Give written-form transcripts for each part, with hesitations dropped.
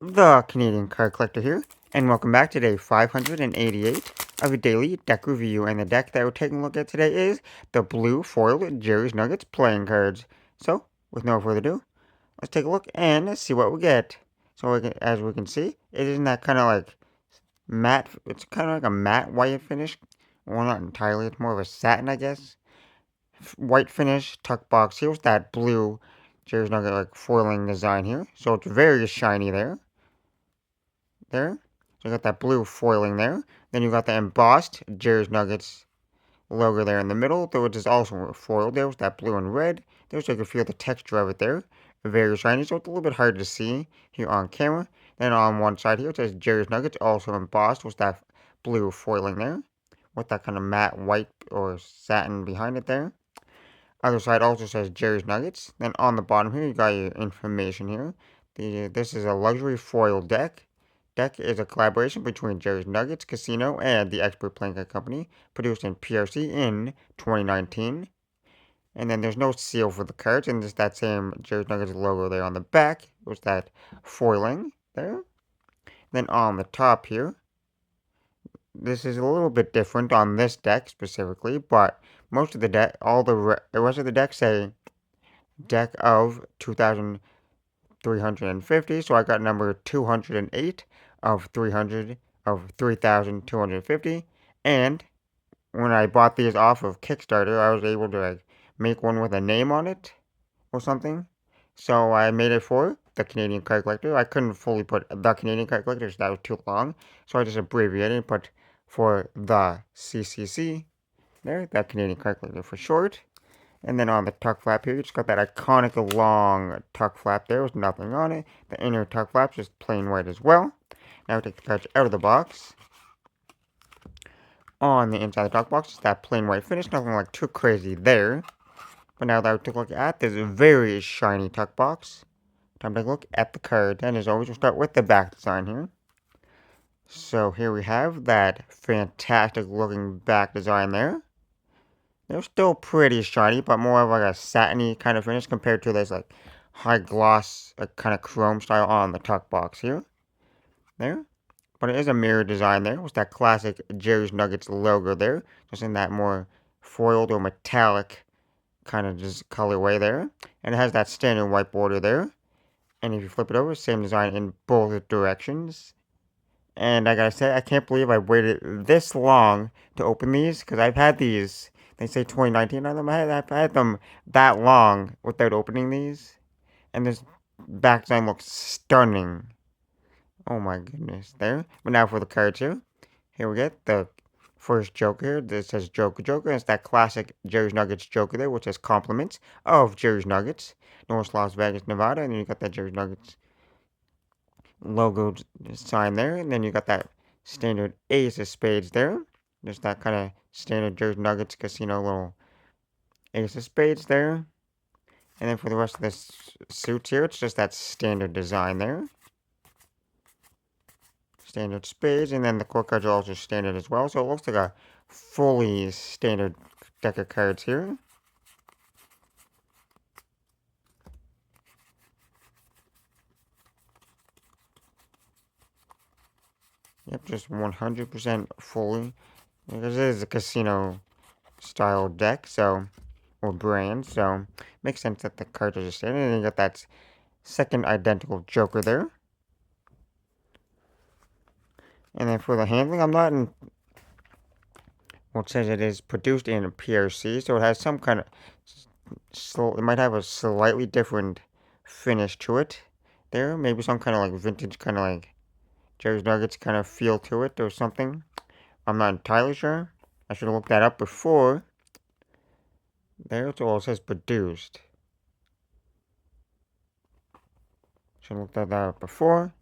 The Canadian Card Collector here, and welcome back to day 588 of a daily deck review. And the deck that we're taking a look at today is the blue Foil Jerrys Nuggets playing cards. So, with no further ado, let's take a look and see what we get. So, as we can see, it is in that kind of like matte, it's kind of like a matte white finish. Well, not entirely, it's more of a satin, I guess. White finish, tuck box here with that blue Jerry's Nugget like foiling design here. So, it's very shiny there. There. So you got that blue foiling there. Then you got the embossed Jerry's Nuggets logo there in the middle, which is also foiled there with that blue and red. There, so you can feel the texture of it there. Very shiny, so it's a little bit hard to see here on camera. Then on one side here, it says Jerry's Nuggets, also embossed with that blue foiling there. With that kind of matte white or satin behind it there. Other side also says Jerry's Nuggets. Then on the bottom here, you got your information here. This is a luxury foil deck. Deck is a collaboration between Jerry's Nuggets Casino and the Expert Playing Card Company, produced in PRC in 2019. And then there's no seal for the cards, and just that same Jerry's Nuggets logo there on the back. Was that foiling there? Then on the top here, this is a little bit different on this deck specifically, but most of the deck, the rest of the deck say deck of 2,350. So I got number 208 of 300 of 3,250. And when I bought these off of Kickstarter, I was able to like make one with a name on it or something. So I made it for the Canadian Card Collector. I couldn't fully put the Canadian Card Collector, so that was too long. So I just abbreviated and put for the CCC there, that Canadian Card Collector for short. And then on the tuck flap here, you just got that iconic long tuck flap there with nothing on it. The inner tuck flap's just plain white as well. Now we take the cards out of the box. On the inside of the tuck box, it's that plain white finish, nothing like too crazy there. But now that we took a look at this very shiny tuck box, time to take a look at the card. And as always, we'll start with the back design here. So here we have that fantastic looking back design there. They're still pretty shiny, but more of like a satiny kind of finish compared to this like high gloss, like kind of chrome style on the tuck box here. There. But it is a mirror design there with that classic Jerry's Nuggets logo there. Just in that more foiled or metallic kind of just colorway there. And it has that standard white border there. And if you flip it over, same design in both directions. And I gotta say, I can't believe I waited this long to open these, because I've had these, they say 2019 on them, I've had them that long without opening these. And this back design looks stunning. Oh my goodness, there. But now for the cards here. Here we get the first Joker here. This says Joker Joker. It's that classic Jerry's Nuggets Joker there, which says compliments of Jerry's Nuggets. North Las Vegas, Nevada. And then you got that Jerry's Nuggets logo sign there, and then you got that standard ace of spades there. Just that kind of standard Jersey Nuggets casino little ace of spades there. And then for the rest of this suits here, it's just that standard design there. Standard spades, and then the core cards are also standard as well. So it looks like a fully standard deck of cards here. Yep, just 100% fully. Because it is a casino style deck, so, or brand, so makes sense that the cards are just standard. And you got that second identical Joker there. And then for the handling, I'm not in. Well, it says it is produced in a PRC, so it has some kind of. So it might have a slightly different finish to it there. Maybe some kind of like vintage, kind of like Jerry's Nuggets kind of feel to it or something. I'm not entirely sure. I should have looked that up before. There, so it says produced. Should have looked that up before.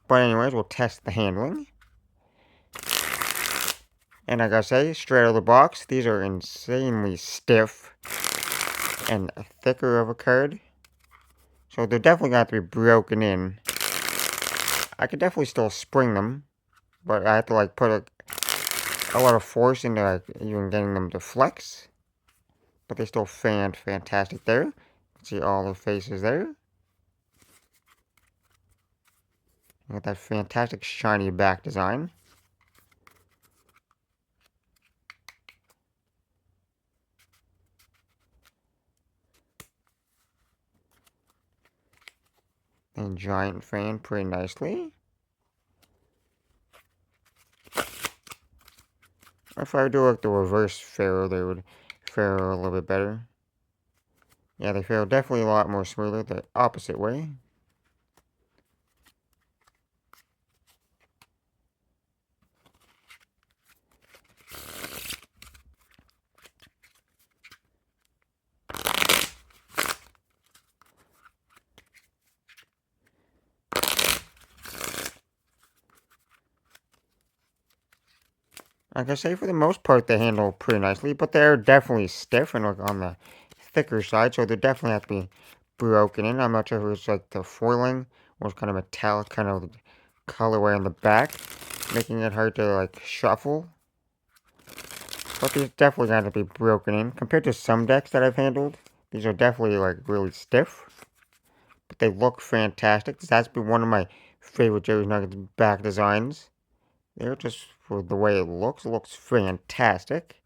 But anyways, we'll test the handling. And I gotta say, straight out of the box, these are insanely stiff and thicker of a card. So they're definitely gonna have to be broken in. I could definitely still spring them, but I have to like put a lot of force into like even getting them to flex. But they still fantastic there. See all the faces there. Got that fantastic shiny back design. And giant fan pretty nicely. If I do like the reverse ferro, they would ferro a little bit better. Yeah, they ferro definitely a lot more smoother the opposite way. Like I say, for the most part, they handle pretty nicely, but they're definitely stiff and like on the thicker side, so they definitely have to be broken in. I'm not sure if it's like the foiling or it's kind of metallic kind of colorway on the back, making it hard to like shuffle. But these definitely got to be broken in. Compared to some decks that I've handled, these are definitely like really stiff, but they look fantastic. This has been one of my favorite Jerry's Nuggets back designs. They're just for the way it looks fantastic.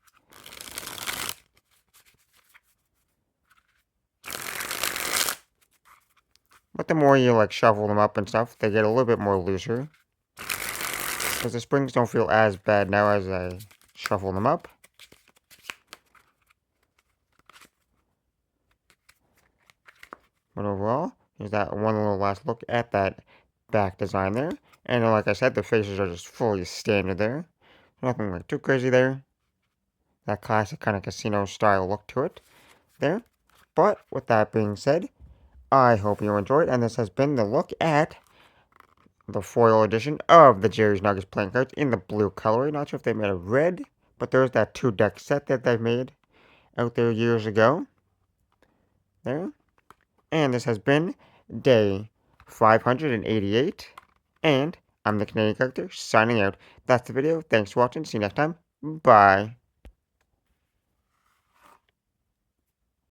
But the more you like shuffle them up and stuff, they get a little bit more looser. Because the springs don't feel as bad now as I shuffle them up. But overall, here's that one little last look at that back design there. And like I said, the faces are just fully standard there. Nothing like too crazy there. That classic kind of casino style look to it there. But with that being said, I hope you enjoyed, and this has been the look at the foil edition of the Jerry's Nuggets playing cards in the blue colorway. Not sure if they made a red, but there's that 2-deck set that they made out there years ago. There. And this has been day 588. And I'm the Canadian character signing out. That's the video. Thanks for watching. See you next time. Bye.